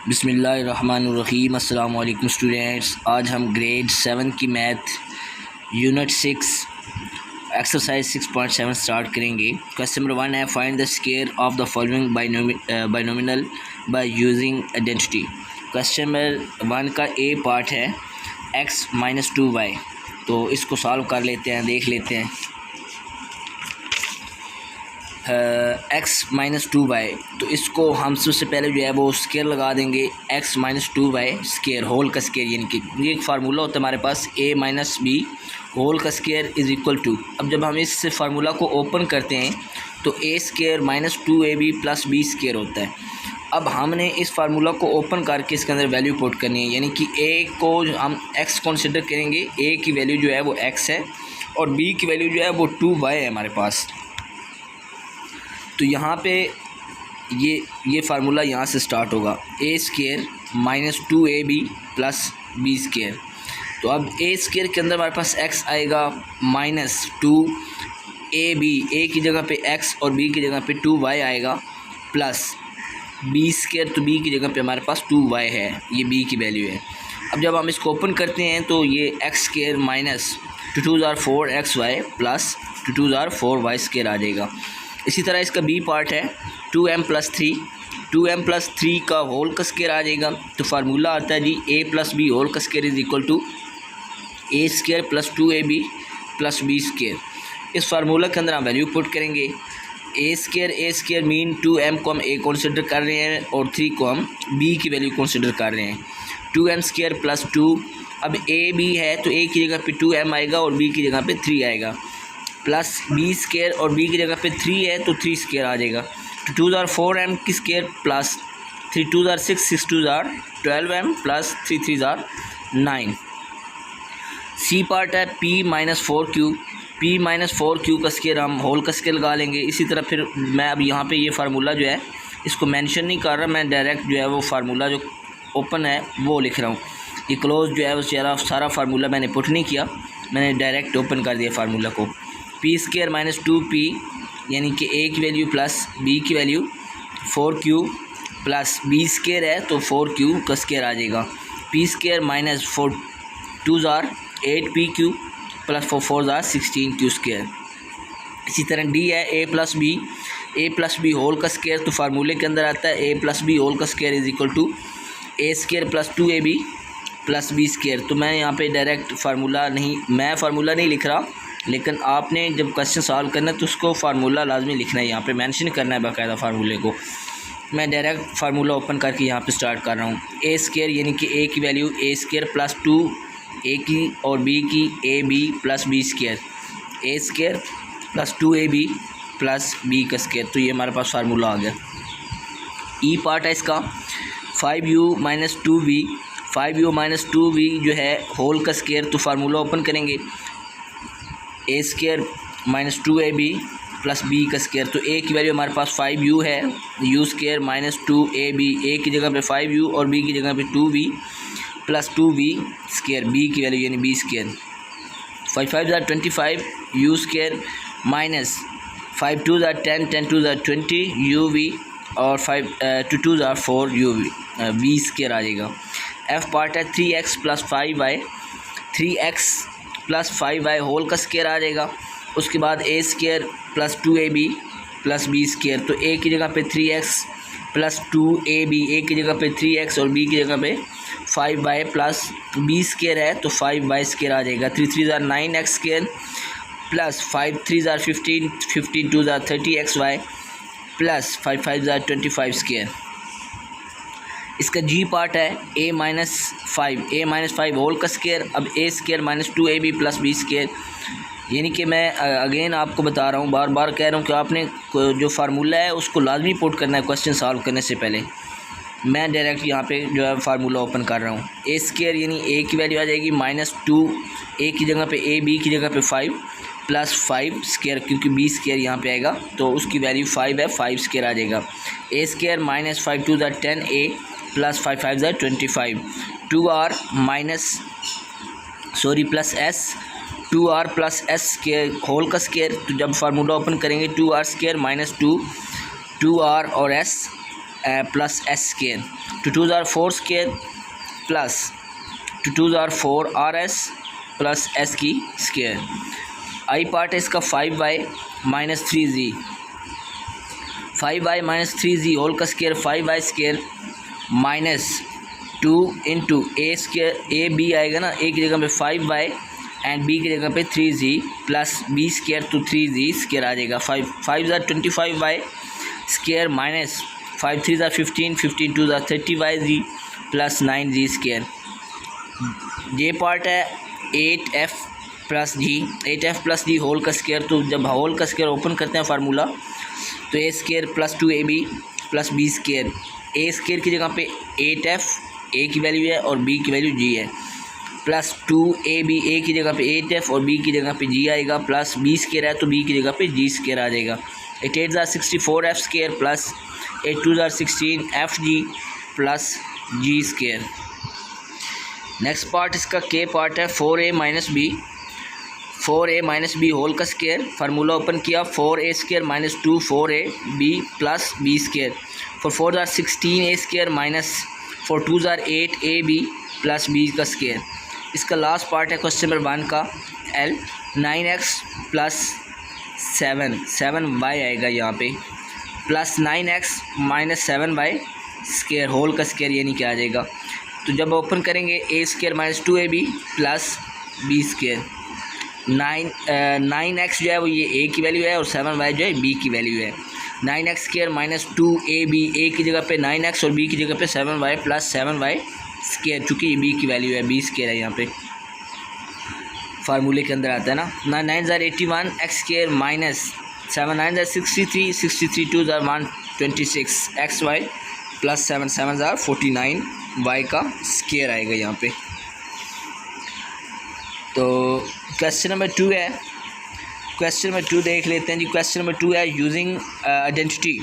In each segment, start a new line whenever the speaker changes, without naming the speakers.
बिस्मिल्लाहिर्रहमानिर्रहीम। अस्सलाम वालेकुम स्टूडेंट्स। आज हम ग्रेड 7 की मैथ यूनिट 6 एक्सरसाइज 6.7 स्टार्ट करेंगे। क्वेश्चन नंबर 1 है, find the square of the following binomial by using identity. Question number 1 का ए पार्ट है x माइनस 2y, तो इसको सॉल्व कर लेते हैं, देख लेते हैं। x माइनस 2y, तो इसको हम सबसे पहले जो है वो स्केयर लगा देंगे। x minus 2y square whole का स्केयर, यानी कि ये एक फार्मूला होता है हमारे पास, a माइनस बी होल का स्केयर इज़ इक्वल टू। अब जब हम इस फार्मूला को ओपन करते हैं तो a square minus 2ab plus B square होता है। अब हमने इस फार्मूला को ओपन करके इसके अंदर वैल्यू पुट करनी है, यानी कि a को हम x कंसिडर करेंगे। a की वैल्यू जो है वो x है और b की वैल्यू जो है वो 2y है हमारे पास। तो यहाँ पे ये फार्मूला यहाँ से स्टार्ट होगा, a square minus 2ab plus B square. तो अब a स्केयर के अंदर हमारे पास x आएगा माइनस 2ab, a की जगह पे x और b की जगह पे 2y आएगा, प्लस बी स्केयर, तो b की जगह पे हमारे पास 2y है, ये b की वैल्यू है। अब जब हम इसको ओपन करते हैं तो ये x स्केयर माइनस 2 2 ज़ार 4xy प्लस 2 2 ज़ार 4y स्केयर आ जाएगा। इसी तरह इसका बी पार्ट है 2m प्लस 3 का होल का स्केयर आ जाएगा। तो फार्मूला आता है जी a प्लस बी होल का square is equal to a square plus 2ab plus B square. इस फार्मूला के अंदर हम वैल्यू पुट करेंगे। a स्केयर मीन 2m को हम a कंसिडर कर रहे हैं और 3 को हम b की वैल्यू कंसिडर कर रहे हैं। 2m स्केयर प्लस 2, अब a b है तो a की जगह पे 2m आएगा और b की जगह पे 3 आएगा, प्लस बी स्केयर और b की जगह पे 3 है तो 3 स्केयर आ जाएगा। तो 2 ज़ार 4m की स्केयर प्लस 3 2 ज़ार 6 6 2 ज़ार 12m प्लस 3 3 ज़ार 9। सी पार्ट है p माइनस 4q का स्केयर हम होल का स्केयर लगा लेंगे। इसी तरह फिर मैं अब यहाँ पे ये फार्मूला जो है इसको मेंशन नहीं कर रहा, मैं डायरेक्ट जो है वो फार्मूला जो ओपन है वो लिख रहा हूँ। ये क्लोज जो है वो सारा फार्मूला मैंने पुट नहीं किया, मैंने डायरेक्ट ओपन कर दिया फार्मूला को। पी स्केयर माइनस 2p, यानी कि a की वैल्यू प्लस b की value 4q plus b square है तो 4q का स्केयर आ जाएगा। p स्केयर माइनस 2 ज़ार 8pq प्लस 4 ज़ार 16q स्केयर। इसी तरह d है a प्लस बी होल का स्केयर, तो फार्मूले के अंदर आता है a प्लस बी होल का square is equal to a square plus 2ab plus B square. तो मैं यहाँ पे डायरेक्ट फार्मूला नहीं लिख रहा, लेकिन आपने जब क्वेश्चन सॉल्व करना है तो उसको फार्मूला लाजमी लिखना है, यहाँ पे मेंशन करना है बाकायदा फार्मूले को। मैं डायरेक्ट फार्मूला ओपन करके यहाँ पे स्टार्ट कर रहा हूँ। a स्केयर यानी कि a की value a square plus 2a की और b की ab plus b square, a square plus 2ab plus b का स्केयर। तो ये हमारे पास फार्मूला आ गया। e पार्ट है इसका 5u माइनस 2v जो है होल का स्केयर, तो फार्मूला ओपन करेंगे a square minus 2ab plus b का स्केयर। तो a की वैल्यू हमारे पास 5u है, u square minus 2ab, a की जगह पे 5u और b की जगह पे 2v plus 2v square, b की वैल्यू यानी b स्केयर। 5 5 ज़ार 25 u स्केयर माइनस 5 2 ज़ार 10 10 2 ज़ार 20 uv और 5 2 2 ज़ार 4 uv v स्केयर आ जाएगा। f पार्ट है 3x प्लस 5y होल का स्केयर आ जाएगा। उसके बाद a square plus 2ab plus b square, तो a की जगह पे 3x प्लस 2ab, a की जगह पे 3x और b की जगह पे 5y प्लस b स्केयर है तो 5y स्केयर आ जाएगा। 3 3 ज़ार 9x स्केयर प्लस 5 3 ज़ार 15 15 2 ज़ार 30xy प्लस 5 5 ज़ार 25 स्केयर। इसका जी पार्ट है a माइनस 5 होल का स्केयर। अब a square minus 2ab plus b square, यानी कि मैं अगेन आपको बता रहा हूँ, बार बार कह रहा हूँ कि आपने जो फार्मूला है उसको लाजमी पुट करना है क्वेश्चन सॉल्व करने से पहले। मैं डायरेक्ट यहाँ पे जो है फार्मूला ओपन कर रहा हूँ। a स्केयर यानी a की वैल्यू आ जाएगी माइनस 2, a की जगह पे a, b की जगह पे 5 प्लस 5 स्केयर, क्योंकि b स्केयर यहाँ पे आएगा तो उसकी वैल्यू 5 है, 5 स्केयर आ जाएगा। a स्केयर माइनस 5 2 ज़ार 10a प्लस 5 5 ज़ार 25 2r plus s 2r plus s square whole का स्केयर। तो जब फार्मूला ओपन करेंगे 2r स्केयर माइनस 2r और s plus S square, two two ज़ार 4 स्केयर प्लस टू टू ज़ार 4 आर एस प्लस एस की स्केयर। आई पार्ट है इसका 5y minus 3z, 5y minus 3z whole का square 5y square minus 2 into A square, A B आएगा ना, ए की जगह पे 5y एंड बी की जगह पे 3z प्लस बी स्केयर तो 3z स्केयर आ जाएगा। 5 ज़ार 25y स्केयर माइनस 5 3 ज़ार 15, 15 2 ज़ार 30y प्लस 9z स्केयर। ये पार्ट है 8f प्लस जी, 8f प्लस जी होल का स्केयर। तो जब होल का स्केयर ओपन करते हैं फार्मूला तो ए square plus 2ab plus B square, A square की जगह पे 8f ए की वैल्यू है और बी की वैल्यू जी है, प्लस 2ab ए की जगह पे 8f और बी की जगह पे जी आएगा, प्लस बी स्केयर है तो बी की जगह पे जी स्केयर आ जाएगा। 8 8 ज़ार 64f स्केयर प्लस 8 2 ज़ार 16f g plus g square. Next part इसका के पार्ट है 4a minus b, 4a minus B whole का स्केयर। फार्मूला ओपन किया 4a square minus 2 4a b plus B square, for 4 ज़ार 16a स्केयर माइनस 4 2 ज़ार 8ab plus b का square. इसका last part है क्वेश्चन नंबर 1 का L 9x plus 7y आएगा यहाँ पे, plus 9x minus 7y square whole का स्केयर यानी क्या आ जाएगा। तो जब ओपन करेंगे A square minus 2ab plus B square, 9x जो है वो ये ए की वैल्यू है और 7y जो है बी की वैल्यू है। 9x स्केयर माइनस 2ab ए की जगह पे 9x और बी की जगह पे 7y प्लस 7y स्केयर, चूँकि ये बी की वैल्यू है, बी स्केयर है यहाँ पे फार्मूले के अंदर आता है ना। 9 ज़ार 81 x स्केयर माइनस 7 9 ज़ार 63 63 2 ज़ार 126 xy प्लस 7 7 ज़ार 49 y का स्केयर आएगा यहाँ पे। तो क्वेश्चन नंबर 2 है, क्वेश्चन नंबर 2 देख लेते हैं जी। क्वेश्चन नंबर 2 है यूजिंग आइडेंटिटी।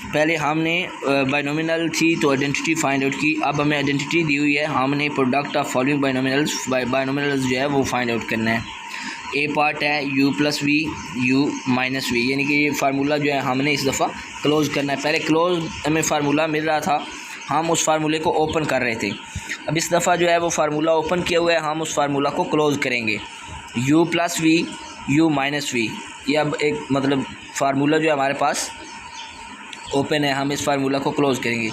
पहले हमने बाइनोमिनल थी तो आइडेंटिटी फाइंड आउट की, अब हमें आइडेंटिटी दी हुई है, हमने प्रोडक्ट ऑफ फॉलोइंग बाइनोमिनल्स जो है वो फाइंड आउट करना है। ए पार्ट है u plus v u minus v, यानी कि ये फार्मूला जो है हमने इस दफ़ा क्लोज़ करना है। पहले क्लोज हमें फार्मूला मिल रहा था, हम उस फार्मूले को ओपन कर रहे थे। अब इस दफ़ा जो है वो फार्मूला ओपन किया हुआ है, हम उस फार्मूला को क्लोज़ करेंगे। u plus v u minus v, ये अब एक मतलब फार्मूला जो है हमारे पास ओपन है, हम इस फार्मूला को क्लोज़ करेंगे।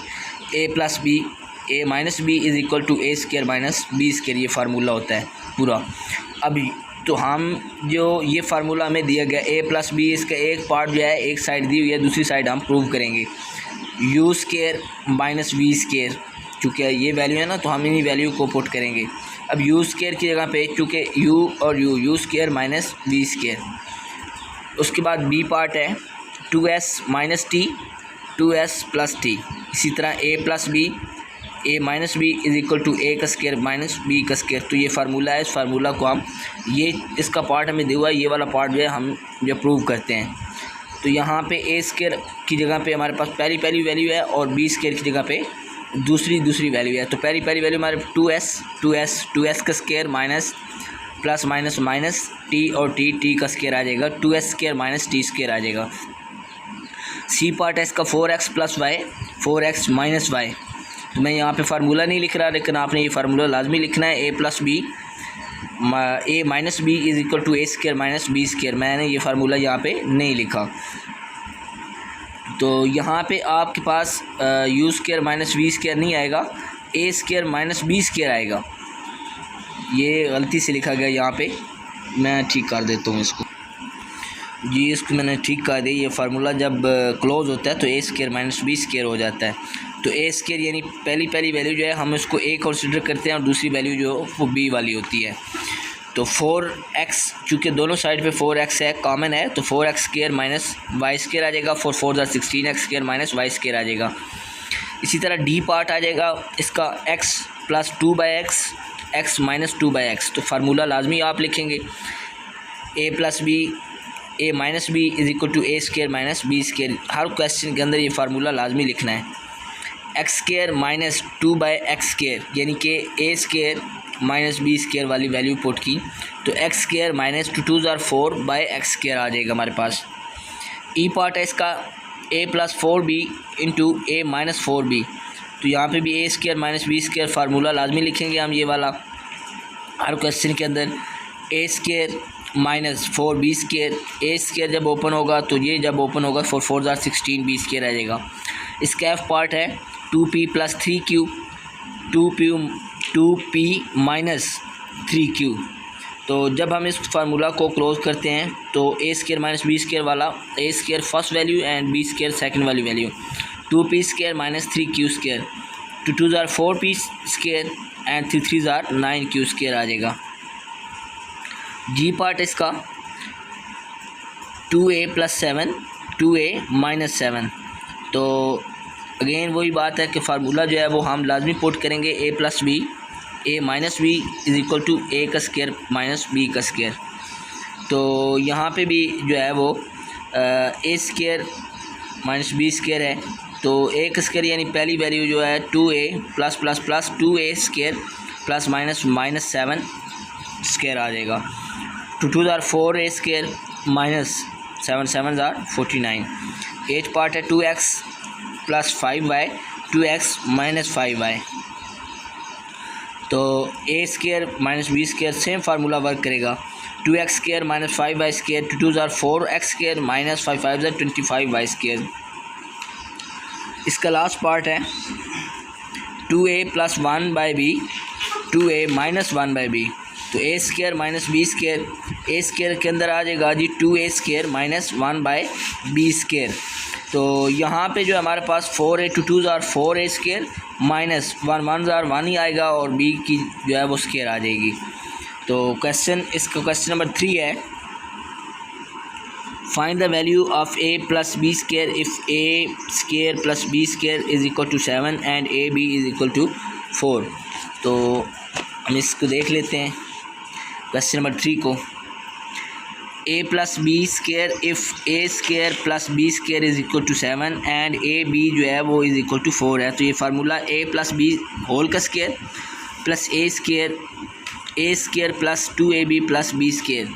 a plus B A minus B is equal to A square minus B square, ये फार्मूला होता है पूरा। अब तो हम जो ये फार्मूला हमें दिया गया a प्लस बी, इसका एक पार्ट जो है एक साइड दी हुई है, दूसरी साइड हम प्रूव करेंगे। u square minus we square, चूँकि ये वैल्यू है ना तो हम इन्हीं वैल्यू को पुट करेंगे। अब u स्केयर की जगह पे चूँकि u और u square minus we square. उसके बाद b पार्ट है 2s minus T 2s plus T. इसी तरह a plus B A minus B is equal to ए का स्केयर माइनस बी का स्केयर। तो ये फार्मूला है, इस फार्मूला को हम ये इसका पार्ट हमें दिया हुआ है, ये वाला पार्ट जो है हम जो प्रूव करते हैं। तो यहाँ पे ए स्केयर की जगह पे हमारे पास पहली वैल्यू है और बी स्केयर की जगह पे दूसरी वैल्यू है। तो पहली वैल्यू हमारे 2s का square minus plus minus minus T और टी का स्केयर आ जाएगा, 2s square minus T square आ जाएगा। सी पार्ट है इसका 4x plus Y 4x minus Y. तो मैं यहाँ पे फार्मूला नहीं लिख रहा, लेकिन आपने ये फार्मूला लाजमी लिखना है। A plus B A minus B is equal to A square minus B square, मैंने ये फार्मूला यहाँ पे नहीं लिखा। तो यहाँ पे आपके पास U square minus we square नहीं आएगा, A square minus B square आएगा। ये गलती से लिखा गया यहाँ पे, मैं ठीक कर देता हूँ इसको जी। इसको मैंने ठीक कर दिया। ये फार्मूला जब क्लोज होता है तो ए स्केयर माइनस बी स्केयर हो जाता है। तो ए स्केयर यानी पहली वैल्यू जो है हम इसको ए कंसिडर करते हैं और दूसरी वैल्यू जो वो बी वाली होती है। तो 4x चूँकि दोनों साइड पे 4x है कॉमन है, तो 4x square minus Y square आ जाएगा, 4 4 16x square minus Y square आ जाएगा। इसी तरह डी पार्ट आ जाएगा इसका x plus 2/x x minus 2/x। तो फार्मूला लाजमी आप लिखेंगे A plus B A minus B is equal to A square minus B square. हर क्वेश्चन के अंदर ये फार्मूला लाजमी लिखना है। X square minus 2/x square यानी कि a square minus B square वाली वैल्यू पुट की, तो एक्स स्केयर माइनस 2 2 ज़ार 4/x स्केयर आ जाएगा हमारे पास। ई पार्ट है इसका a plus 4b into a minus 4b। तो यहाँ पे भी a square minus b square formula लाजमी लिखेंगे हम ये वाला हर क्वेश्चन के अंदर। A square minus 4b square, a square जब ओपन होगा तो ये जब ओपन होगा 4 4 16 बी स्क्वायर आ जाएगा। इसका एफ पार्ट है 2p plus 3q, 2p minus 3q। तो जब हम इस फार्मूला को क्लोज करते हैं तो a square minus b square वाला, a square first value and b square second वाली value, 2p square minus 3q square, 2 2 4p square and 3 3 9q square आ जाएगा। जी पार्ट इसका 2a प्लस 7, 2a माइनस 7। तो again वही बात है कि फार्मूला जो है वो हम लाजमी पुट करेंगे a plus B, A minus B is equal to ए का स्क्वायर माइनस बी का स्क्वायर। तो यहाँ पे भी जो है वो a square minus b square है, तो ए का स्क्वायर यानी पहली वैल्यू जो है 2a plus plus plus 2a square plus minus minus 7 square आ जाएगा। 2 2 4a square minus 7 7 49। As part है 2x plus 5y, 2x minus 5y। तो a square minus b square same formula work करेगा। 2x square minus 5y square, 2 2 4x square minus 5 5 25y square. इसका last part है 2a plus 1/b, 2a minus 1/b। तो a square minus b square, a square के अंदर आ जाएगा जी 2a square minus 1/b square. तो यहाँ पे जो हमारे पास 4a 2 2 4a स्क्वायर माइनस 1 1 1 ही आएगा और b की जो है वो स्क्वायर आ जाएगी। तो इसका क्वेश्चन नंबर 3 है, find the value of a plus b square if a square plus b square is equal to 7 and a b is equal to 4। तो हम इसको देख लेते हैं क्वेश्चन नंबर 3 को। a plus b square if a square plus b square is equal to 7 and a b जो है वो इज़ इक्वल टू 4 है। तो ये formula a plus B whole का square plus a square plus 2ab plus b square,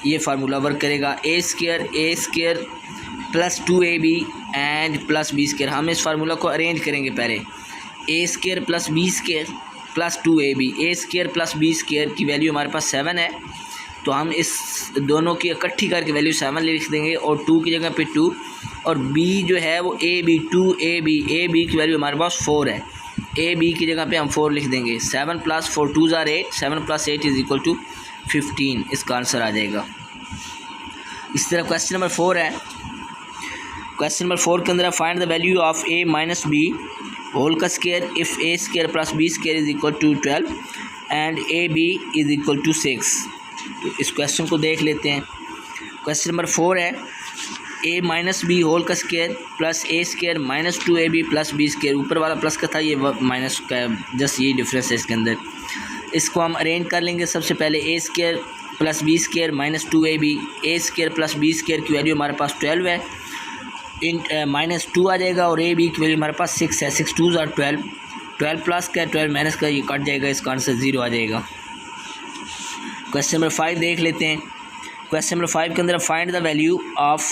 ये formula work करेगा। a square plus 2ab and plus b square. हम इस फार्मूला को अरेंज करेंगे पहले। a square plus b square plus 2ab, a square plus b square की value हमारे पास 7 है, तो हम इस दोनों की इकट्ठी करके वैल्यू 7 लिख देंगे और 2 की जगह पे 2, और b जो है वो ab 2ab की वैल्यू हमारे पास 4 है, ab की जगह पे हम 4 लिख देंगे। 7 plus 4 2 8, 7 plus 8 is equal to 15, इसका आंसर आ जाएगा। इस तरह क्वेश्चन नंबर 4 है। क्वेश्चन नंबर 4 के अंदर find the value of a minus B whole का square if a square plus b square is equal to 12 and a b is equal to 6। तो इस क्वेश्चन को देख लेते हैं। क्वेश्चन नंबर 4 है, a माइनस बी होल का square plus a square minus 2ab plus b square, ऊपर वाला प्लस का था ये माइनस का है, जस्ट ये डिफरेंस है इसके अंदर। इसको हम अरेंज कर लेंगे। सबसे पहले a square plus b square minus 2ab, a square plus b square की वैल्यू हमारे पास 12 है, माइनस 2 आ जाएगा, और a b की वैल्यू हमारे पास 6 है। 6 2 12, 12 प्लस का 12 माइनस का, ये कट जाएगा, इसका आंसर 0 आ जाएगा। क्वेश्चन नंबर 5 देख लेते हैं। क्वेश्चन नंबर 5 के अंदर find the value of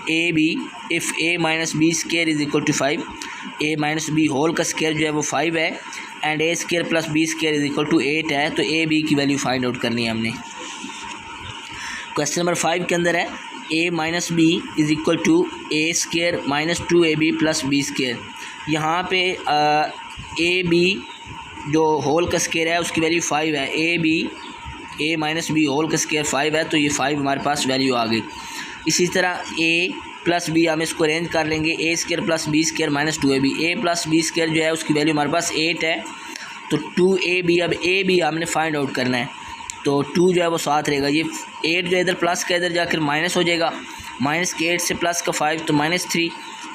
a b if a minus b square is equal to 5, a minus B whole का स्क्वायर जो है वो 5 है and a square plus b square is equal to 8 है। तो a b की वैल्यू फाइंड आउट करनी है हमने। क्वेश्चन नंबर 5 के अंदर है a minus B is equal to a square minus 2ab plus b square. यहाँ पे a b जो होल का स्क्वायर है उसकी वैल्यू 5 है, a माइनस बी होल का स्क्वायर 5 है, तो ये 5 हमारे पास वैल्यू आ गई। इसी तरह a प्लस बी हम इसको अरेंज कर लेंगे। a square plus b square minus 2ab, a plus b square जो है उसकी वैल्यू हमारे पास 8 है, तो 2ab, अब a भी हमने फाइंड आउट करना है, तो 2 जो है वो साथ रहेगा। ये 8 जो इधर प्लस का इधर जाकर माइनस हो जाएगा, माइनस के 8 से प्लस का 5 तो माइनस 3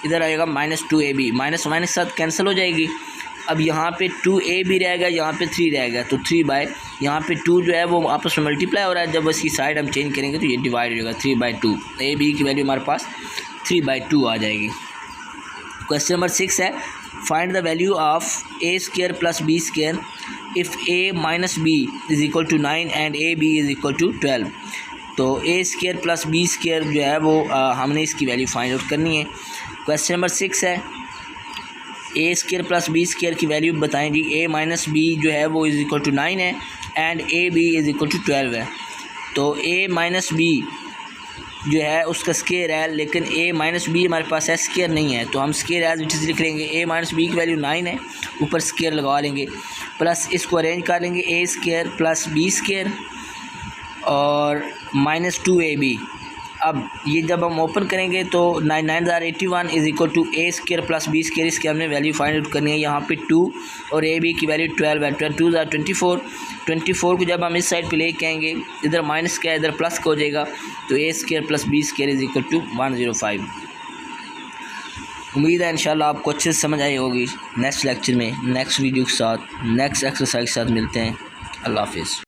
इधर आएगा, माइनस 2ab, माइनस माइनस साथ कैंसिल हो जाएगी। अब यहाँ पे 2ab रहेगा, यहाँ पे 3 रहेगा, तो 3 बाय यहाँ पे 2 जो है वो आपस में मल्टीप्लाई हो रहा है, जब इसकी साइड हम चेंज करेंगे तो ये डिवाइड हो जाएगा 3/2। ab की वैल्यू हमारे पास 3/2 आ जाएगी। क्वेश्चन नंबर 6 है, find the value of a square plus b square if a minus b is equal to 9 and a b is equal to 12। तो ए स्केयर प्लस बी स्केयर जो है वो हमने इसकी वैल्यू फाइंड आउट करनी है। Question number 6 है, ए square plus B square की वैल्यू बताएं जी। ए माइनस बी जो है वो इज़ इक्वल टू 9 है and a b is equal to 12 है। तो ए माइनस बी जो है उसका स्केयर है, लेकिन ए माइनस बी हमारे पास है, स्केयर नहीं है, तो हम स्केयर एज इट इज़ लिख लेंगे। ए माइनस बी की वैल्यू 9 है, ऊपर स्केयर लगा लेंगे, प्लस इसको अरेंज कर लेंगे a square plus B square और माइनस 2ab। अब ये जब हम ओपन करेंगे तो 9,981 is equal to A square plus B square, इसकी हमने वैल्यू फाइंड आउट करनी है। यहाँ पे 2 और ए बी की वैल्यू 12 है, 2 24। 24 को जब हम इस साइड पे लेके आएंगे, इधर माइनस का इधर प्लस का हो जाएगा, तो ए square plus B square is equal to 105। उम्मीद है इंशाल्लाह आपको अच्छे से समझ आई होगी। नेक्स्ट लेक्चर में नेक्स्ट वीडियो के साथ नेक्स्ट एक्सरसाइज के साथ मिलते हैं। अल्लाह हाफिज़।